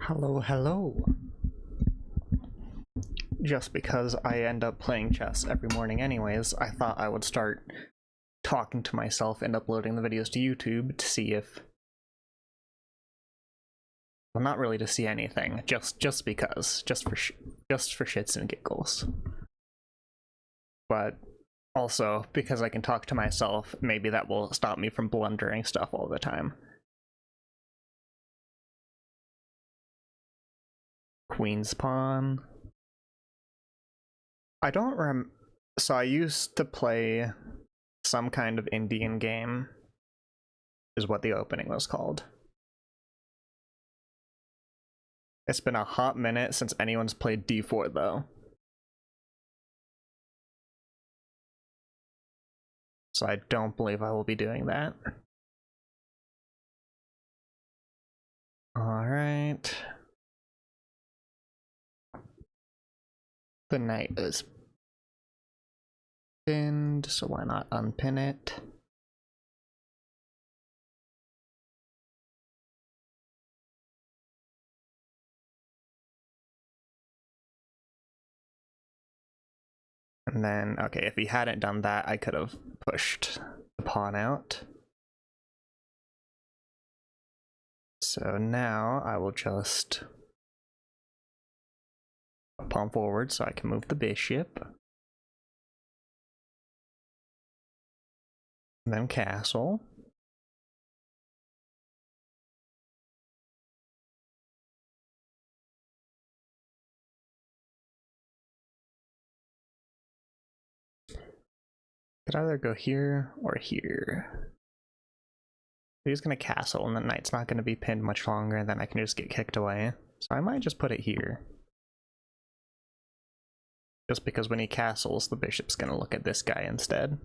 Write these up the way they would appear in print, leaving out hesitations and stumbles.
Hello, hello. Just because I end up playing chess every morning anyways, I thought I would start talking to myself and uploading the videos to YouTube to see if... Well, not really to see anything, just because, just for shits and giggles. But also, because I can talk to myself, maybe that will stop me from blundering stuff all the time. Queen's pawn. I don't so I used to play some kind of Indian game, is what the opening was called. It's been a hot minute since anyone's played d4 though. So I don't believe I will be doing that. Alright. The knight is pinned, so why not unpin it? And then, okay, if he hadn't done that, I could have pushed the pawn out. So now I will just pawn forward so I can move the bishop. And then castle. Could either go here or here. He's gonna castle and the knight's not gonna be pinned much longer, and then I can just get kicked away. So I might just put it here. Just because when he castles, the bishop's gonna look at this guy instead.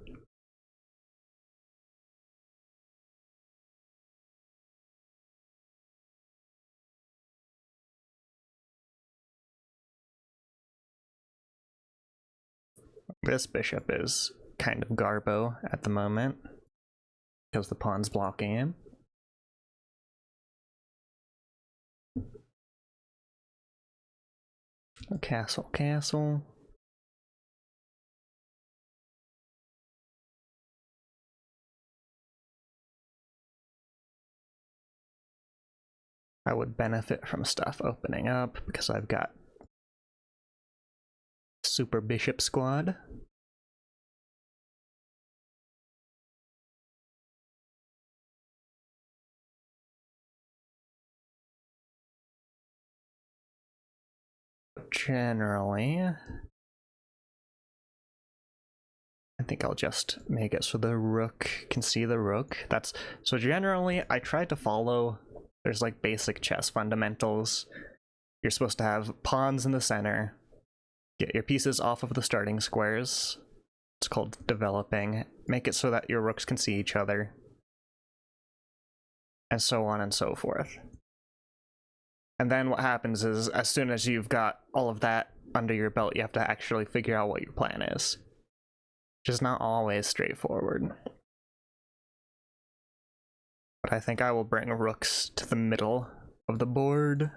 This bishop is kind of garbo at the moment, because the pawn's blocking him. Castle, castle. I would benefit from stuff opening up because I've got Super Bishop Squad. Generally, I think I'll just make it so the rook can see the rook. So generally, I try to follow, there's like basic chess fundamentals. You're supposed to have pawns in the center, get your pieces off of the starting squares. It's called developing. Make it so that your rooks can see each other. And so on and so forth. And then what happens is, as soon as you've got all of that under your belt, you have to actually figure out what your plan is. Which is not always straightforward. But I think I will bring rooks to the middle of the board.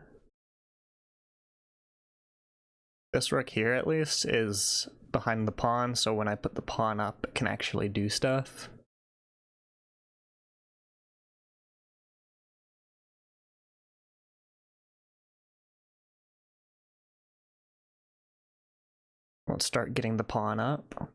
This rook here, at least, is behind the pawn, so when I put the pawn up, it can actually do stuff. Let's start getting the pawn up.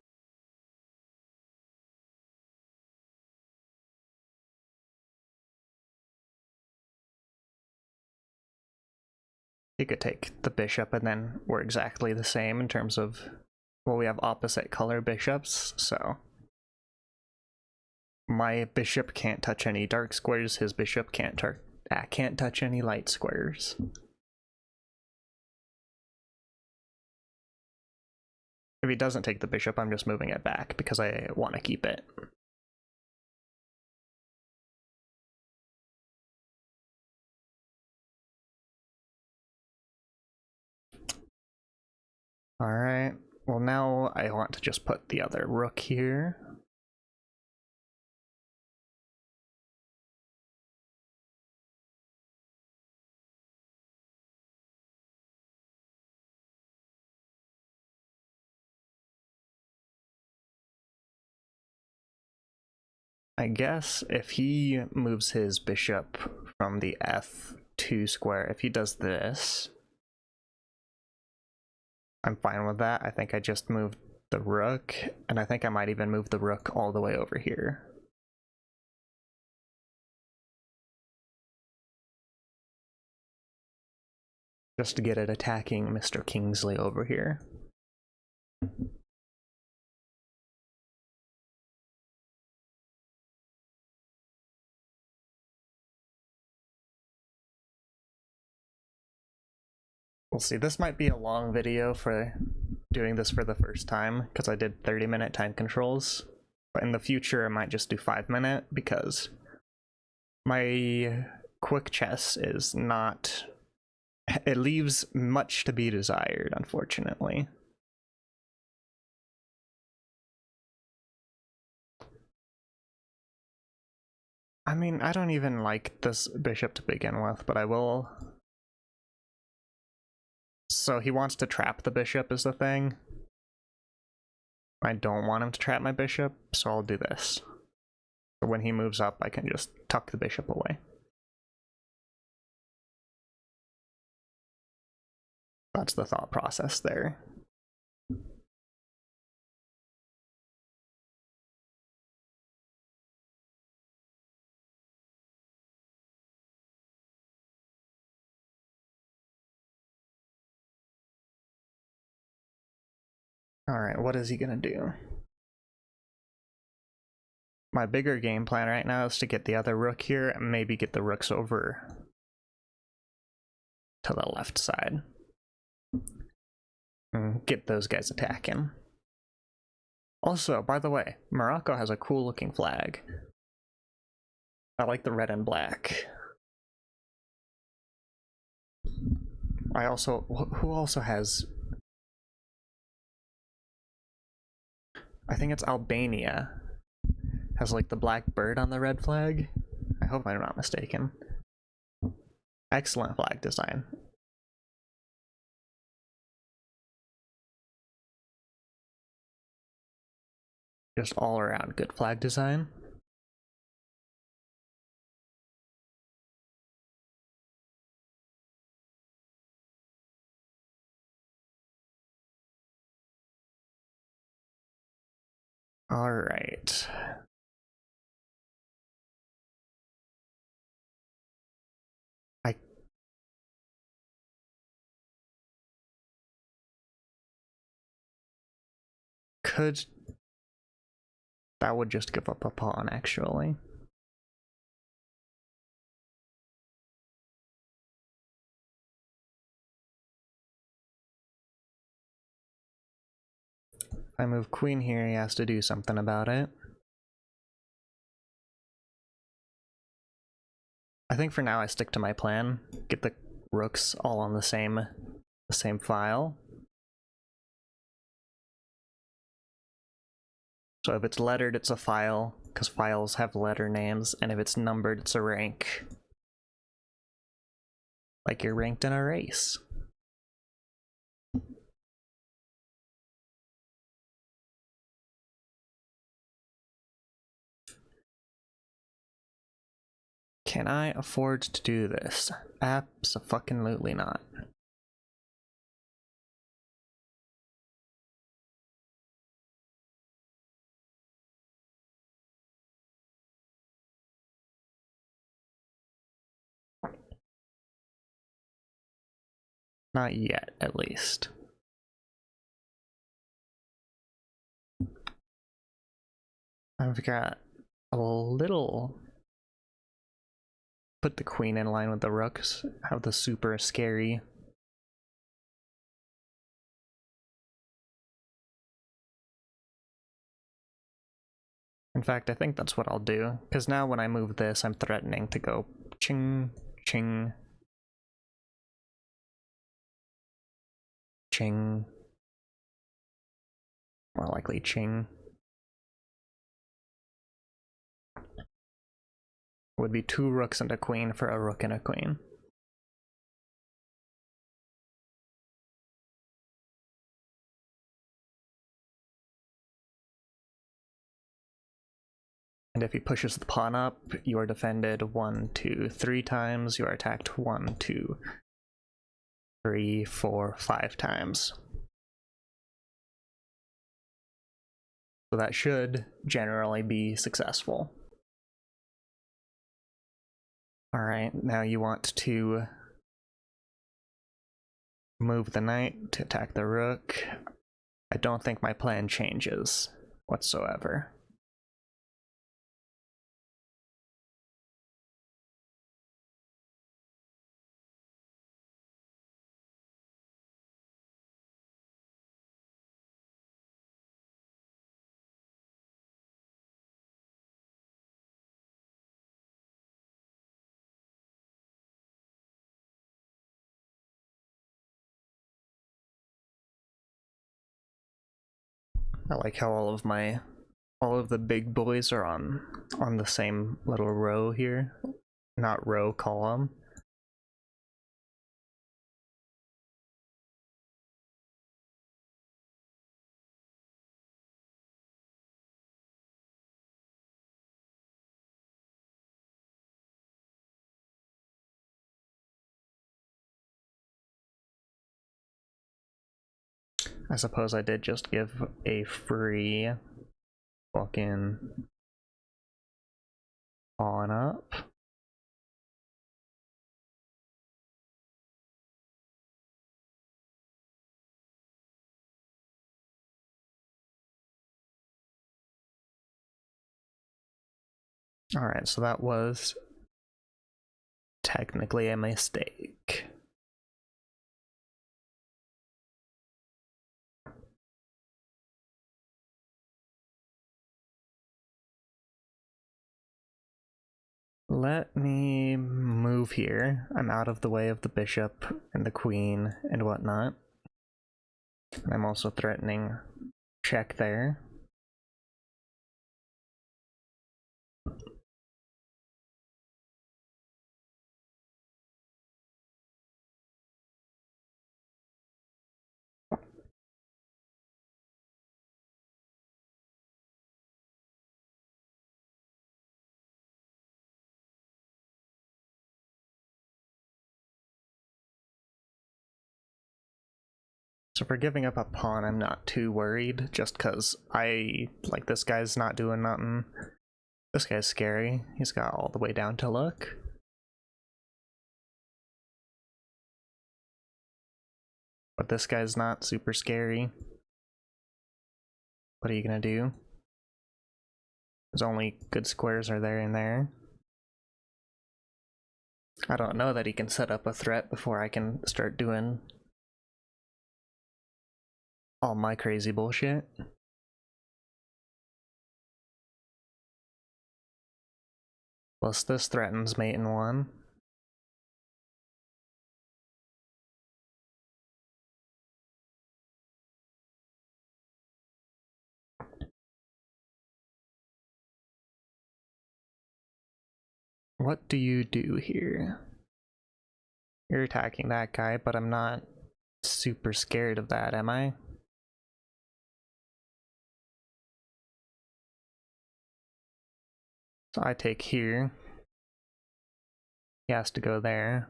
You could take the bishop, and then we're exactly the same in terms of, well, we have opposite color bishops, so my bishop can't touch any dark squares, his bishop can't touch any light squares. If he doesn't take the bishop, I'm just moving it back because I want to keep it. Alright, well now I want to just put the other rook here. I guess if he moves his bishop from the f2 square, if he does this, I'm fine with that. I think I just moved the rook, and I think I might even move the rook all the way over here. Just to get it attacking Mr. Kingsley over here. We'll see. This might be a long video for doing this for the first time, because I did 30-minute time controls. But in the future, I might just do 5-minute, because my quick chess is not... It leaves much to be desired, unfortunately. I mean, I don't even like this bishop to begin with, but I will... So he wants to trap the bishop is the thing. I don't want him to trap my bishop, so I'll do this. So when he moves up, I can just tuck the bishop away. That's the thought process there. Alright, what is he gonna do? My bigger game plan right now is to get the other rook here and maybe get the rooks over to the left side. And get those guys attacking. Also, by the way, Morocco has a cool looking flag. I like the red and black. I also, who also has... I think it's Albania. Has like the black bird on the red flag. I hope I'm not mistaken. Excellent flag design. Just all around good flag design. All right. I could... That would just give up a pawn, actually. If I move queen here, he has to do something about it. I think for now I stick to my plan. Get the rooks all on the same file. So if it's lettered, it's a file, because files have letter names, and if it's numbered, it's a rank. Like you're ranked in a race. Can I afford to do this? Abso-fucking-lutely not. Not yet, at least. I've got a little... Put the queen in line with the rooks. Have the super scary... In fact, I think that's what I'll do, because now when I move this, I'm threatening to go ching, ching, ching. More likely ching. Would be 2 rooks and a queen for a rook and a queen. And if he pushes the pawn up, you are defended 1, 2, 3 times. You are attacked 1, 2, 3, 4, 5 times. So that should generally be successful. Alright, now you want to move the knight to attack the rook. I don't think my plan changes whatsoever. I like how all of the big boys are on the same little row here. Not row, column. I suppose I did just give a free fucking pawn up. Alright, so that was technically a mistake. Let me move here. I'm out of the way of the bishop and the queen and whatnot. And I'm also threatening check there. So for giving up a pawn, I'm not too worried, just because this guy's not doing nothing. This guy's scary. He's got all the way down to look. But this guy's not super scary. What are you gonna do? His only good squares are there and there. I don't know that he can set up a threat before I can start doing all my crazy bullshit. Plus this threatens mate in 1. What do you do here? You're attacking that guy, but I'm not super scared of that, am I? So I take here. He has to go there.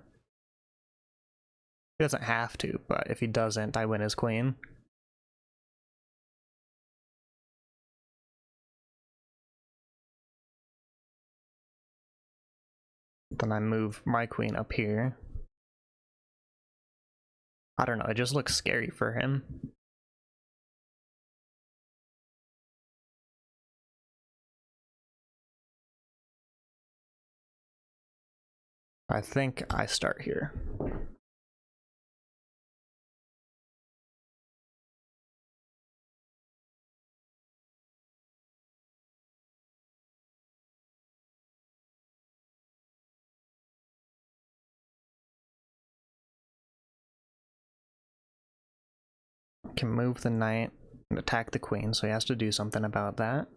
He doesn't have to, but if he doesn't, I win his queen. Then I move my queen up here. I don't know, it just looks scary for him. I think I start here. Can move the knight and attack the queen, so he has to do something about that.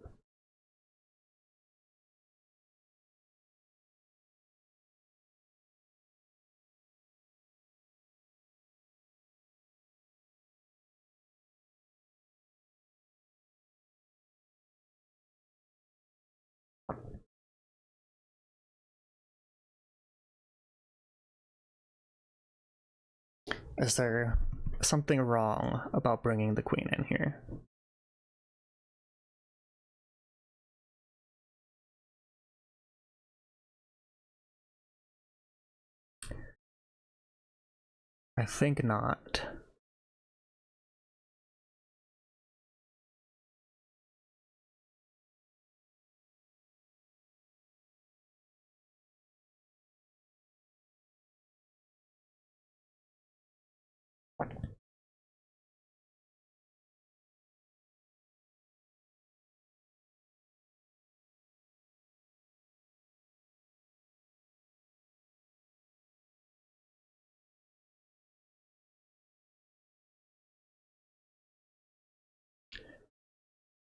Is there something wrong about bringing the queen in here? I think not.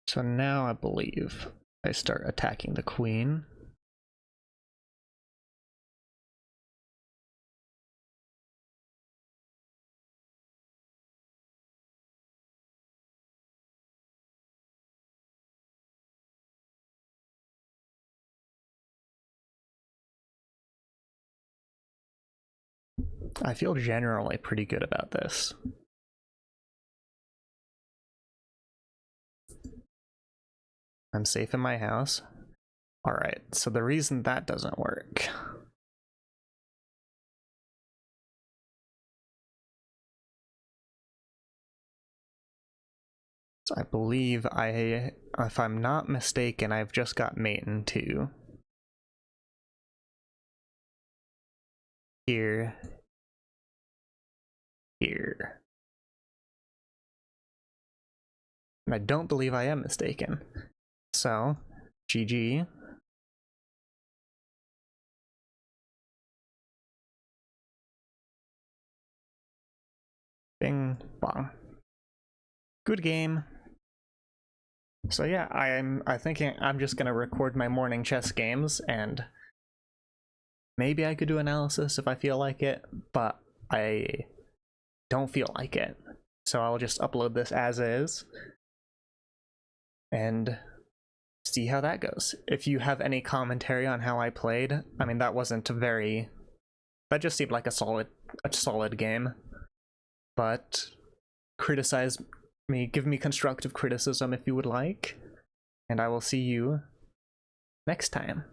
So now I believe I start attacking the queen. I feel generally pretty good about this. I'm safe in my house. Alright, so the reason that doesn't work. So I believe if I'm not mistaken, I've just got mate in 2. Here. Here. And I don't believe I am mistaken. So, GG. Bing bong. Good game. So yeah, I think I'm just gonna record my morning chess games, and maybe I could do analysis if I feel like it, but I don't feel like it. So I'll just upload this as is and see how that goes. If you have any commentary on how I played, I mean, that just seemed like a solid game. But criticize me, give me constructive criticism if you would like, and I will see you next time.